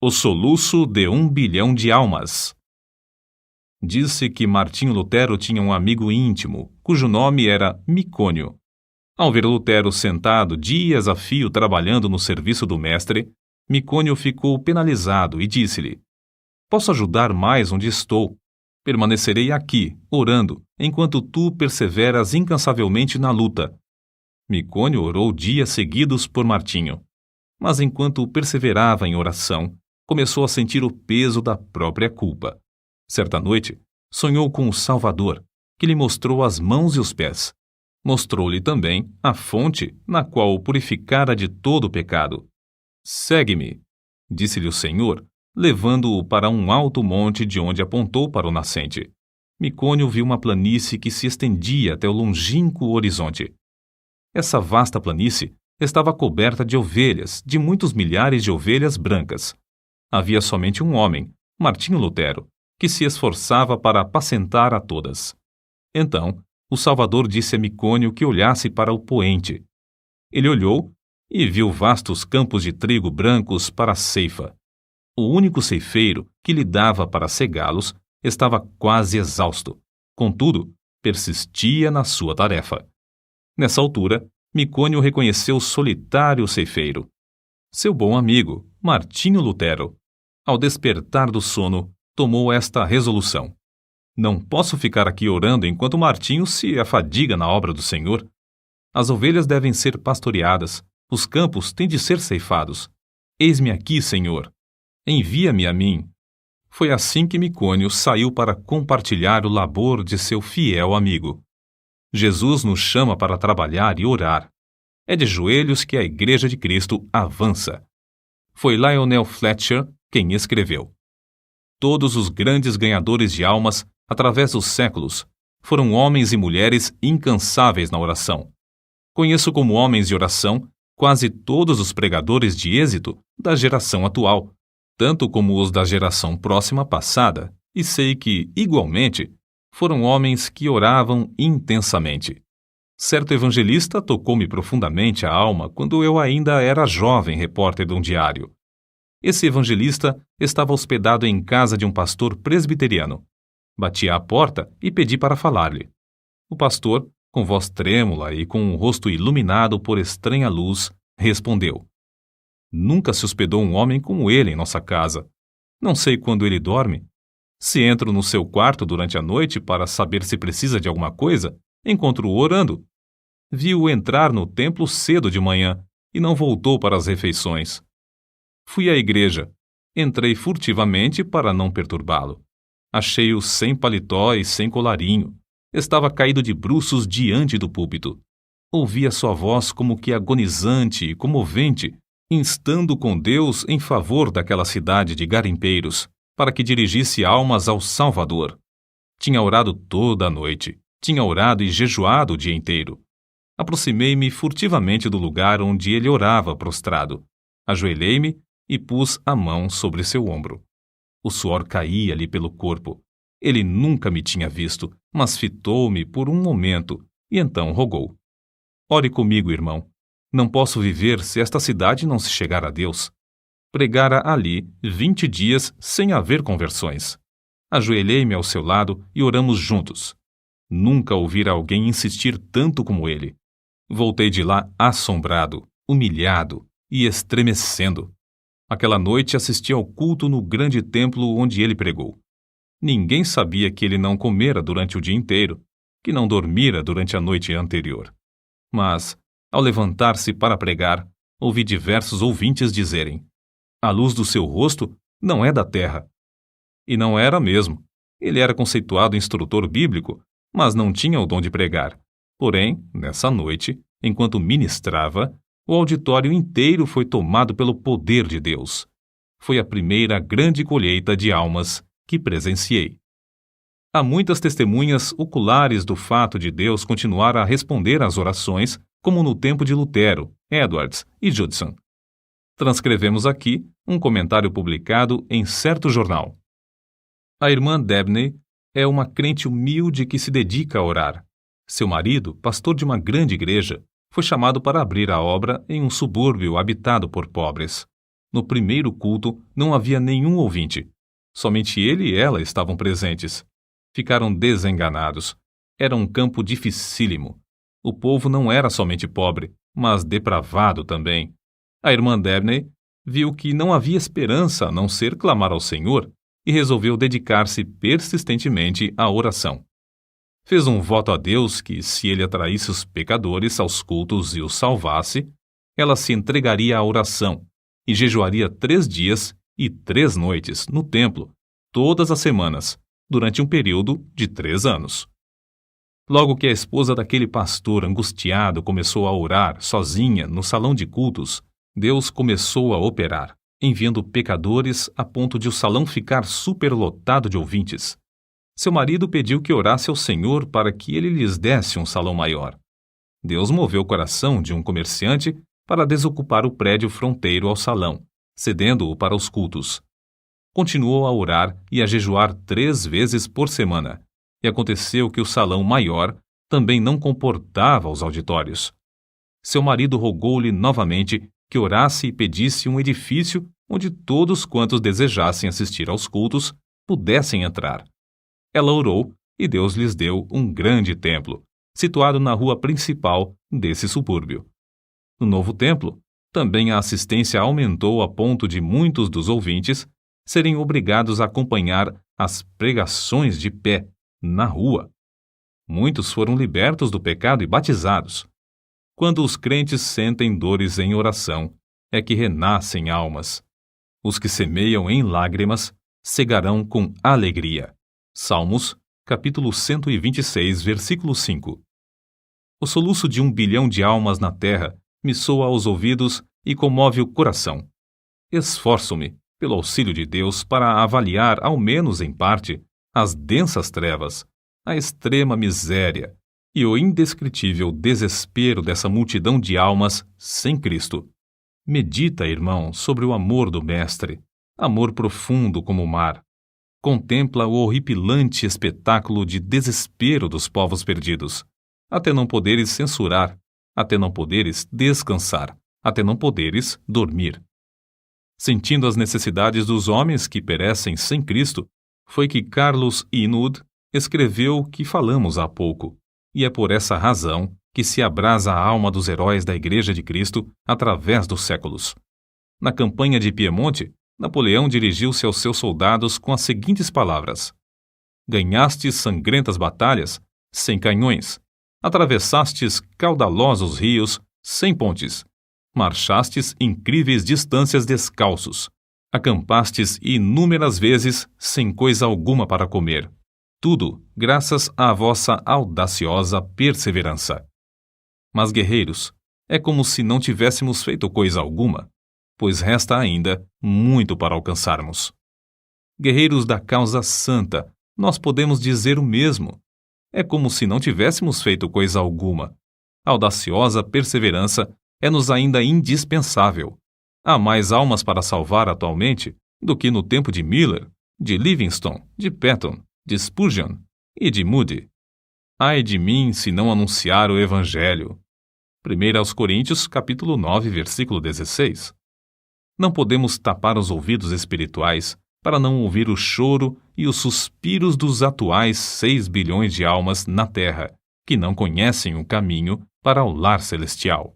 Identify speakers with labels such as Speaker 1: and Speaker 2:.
Speaker 1: O soluço de 1 bilhão de almas. Disse que Martinho Lutero tinha um amigo íntimo, cujo nome era Micônio. Ao ver Lutero sentado dias a fio trabalhando no serviço do mestre, Micônio ficou penalizado e disse-lhe: Posso ajudar mais onde estou. Permanecerei aqui, orando, enquanto tu perseveras incansavelmente na luta. Micônio orou dias seguidos por Martinho. Mas enquanto perseverava em oração, começou a sentir o peso da própria culpa. Certa noite, sonhou com o Salvador, que lhe mostrou as mãos e os pés. Mostrou-lhe também a fonte na qual o purificara de todo o pecado. Segue-me, disse-lhe o Senhor, levando-o para um alto monte de onde apontou para o nascente. Micônio viu uma planície que se estendia até o longínquo horizonte. Essa vasta planície estava coberta de ovelhas, de muitos milhares de ovelhas brancas. Havia somente um homem, Martinho Lutero, que se esforçava para apacentar a todas. Então, o Salvador disse a Micônio que olhasse para o poente. Ele olhou e viu vastos campos de trigo brancos para a ceifa. O único ceifeiro que lhe dava para cegá-los estava quase exausto. Contudo, persistia na sua tarefa. Nessa altura, Micônio reconheceu o solitário ceifeiro. Seu bom amigo, Martinho Lutero. Ao despertar do sono, tomou esta resolução: Não posso ficar aqui orando enquanto Martinho se afadiga na obra do Senhor. As ovelhas devem ser pastoreadas, os campos têm de ser ceifados. Eis-me aqui, Senhor. Envia-me a mim. Foi assim que Micônio saiu para compartilhar o labor de seu fiel amigo. Jesus nos chama para trabalhar e orar. É de joelhos que a Igreja de Cristo avança. Foi Lionel Fletcher quem escreveu. Todos os grandes ganhadores de almas, através dos séculos, foram homens e mulheres incansáveis na oração. Conheço como homens de oração quase todos os pregadores de êxito da geração atual, tanto como os da geração próxima passada, e sei que, igualmente, foram homens que oravam intensamente. Certo evangelista tocou-me profundamente a alma quando eu ainda era jovem repórter de um diário. Esse evangelista estava hospedado em casa de um pastor presbiteriano. Bati à porta e pedi para falar-lhe. O pastor, com voz trêmula e com um rosto iluminado por estranha luz, respondeu: Nunca se hospedou um homem como ele em nossa casa. Não sei quando ele dorme. Se entro no seu quarto durante a noite para saber se precisa de alguma coisa, encontro-o orando. Vi-o entrar no templo cedo de manhã e não voltou para as refeições. Fui à igreja. Entrei furtivamente para não perturbá-lo. Achei-o sem paletó e sem colarinho. Estava caído de bruços diante do púlpito. Ouvi a sua voz como que agonizante e comovente, instando com Deus em favor daquela cidade de garimpeiros, para que dirigisse almas ao Salvador. Tinha orado toda a noite. Tinha orado e jejuado o dia inteiro. Aproximei-me furtivamente do lugar onde ele orava prostrado. Ajoelhei-me e pus a mão sobre seu ombro. O suor caía-lhe pelo corpo. Ele nunca me tinha visto, mas fitou-me por um momento e então rogou: Ore comigo, irmão. Não posso viver se esta cidade não se chegar a Deus. Pregara ali 20 dias sem haver conversões. Ajoelhei-me ao seu lado e oramos juntos. Nunca ouvira alguém insistir tanto como ele. Voltei de lá assombrado, humilhado e estremecendo. Aquela noite assisti ao culto no grande templo onde ele pregou. Ninguém sabia que ele não comera durante o dia inteiro, que não dormira durante a noite anterior. Mas, ao levantar-se para pregar, ouvi diversos ouvintes dizerem: A luz do seu rosto não é da terra. E não era mesmo. Ele era conceituado instrutor bíblico, mas não tinha o dom de pregar. Porém, nessa noite, enquanto ministrava, o auditório inteiro foi tomado pelo poder de Deus. Foi a primeira grande colheita de almas que presenciei. Há muitas testemunhas oculares do fato de Deus continuar a responder às orações, como no tempo de Lutero, Edwards e Judson. Transcrevemos aqui um comentário publicado em certo jornal. A irmã Debney é uma crente humilde que se dedica a orar. Seu marido, pastor de uma grande igreja, foi chamado para abrir a obra em um subúrbio habitado por pobres. No primeiro culto não havia nenhum ouvinte. Somente ele e ela estavam presentes. Ficaram desenganados. Era um campo dificílimo. O povo não era somente pobre, mas depravado também. A irmã Dabney viu que não havia esperança a não ser clamar ao Senhor e resolveu dedicar-se persistentemente à oração. Fez um voto a Deus que, se ele atraísse os pecadores aos cultos e os salvasse, ela se entregaria à oração e jejuaria 3 dias e 3 noites no templo, todas as semanas, durante um período de 3 anos. Logo que a esposa daquele pastor angustiado começou a orar sozinha no salão de cultos, Deus começou a operar, enviando pecadores a ponto de o salão ficar superlotado de ouvintes. Seu marido pediu que orasse ao Senhor para que ele lhes desse um salão maior. Deus moveu o coração de um comerciante para desocupar o prédio fronteiro ao salão, cedendo-o para os cultos. Continuou a orar e a jejuar 3 vezes por semana, e aconteceu que o salão maior também não comportava os auditórios. Seu marido rogou-lhe novamente que orasse e pedisse um edifício onde todos quantos desejassem assistir aos cultos pudessem entrar. Ela orou e Deus lhes deu um grande templo, situado na rua principal desse subúrbio. No novo templo, também a assistência aumentou a ponto de muitos dos ouvintes serem obrigados a acompanhar as pregações de pé, na rua. Muitos foram libertos do pecado e batizados. Quando os crentes sentem dores em oração, é que renascem almas. Os que semeiam em lágrimas cegarão com alegria. Salmos, capítulo 126, versículo 5. O soluço de 1 bilhão de almas na terra me soa aos ouvidos e comove o coração. Esforço-me, pelo auxílio de Deus, para avaliar, ao menos em parte, as densas trevas, a extrema miséria e o indescritível desespero dessa multidão de almas sem Cristo. Medita, irmão, sobre o amor do Mestre, amor profundo como o mar. Contempla o horripilante espetáculo de desespero dos povos perdidos, até não poderes censurar, até não poderes descansar, até não poderes dormir. Sentindo as necessidades dos homens que perecem sem Cristo, foi que Carlos Inwood escreveu o que falamos há pouco, e é por essa razão que se abrasa a alma dos heróis da Igreja de Cristo através dos séculos. Na campanha de Piemonte, Napoleão dirigiu-se aos seus soldados com as seguintes palavras: ganhastes sangrentas batalhas sem canhões, atravessastes caudalosos rios sem pontes, marchastes incríveis distâncias descalços, acampastes inúmeras vezes sem coisa alguma para comer. Tudo graças à vossa audaciosa perseverança. Mas, guerreiros, é como se não tivéssemos feito coisa alguma, pois resta ainda muito para alcançarmos. Guerreiros da causa santa, nós podemos dizer o mesmo. É como se não tivéssemos feito coisa alguma. A audaciosa perseverança é-nos ainda indispensável. Há mais almas para salvar atualmente do que no tempo de Miller, de Livingstone, de Patton, de Spurgeon e de Moody. Ai de mim se não anunciar o Evangelho. 1 Coríntios, capítulo 9, versículo 16. Não podemos tapar os ouvidos espirituais para não ouvir o choro e os suspiros dos atuais 6 bilhões de almas na Terra, que não conhecem o caminho para o lar celestial.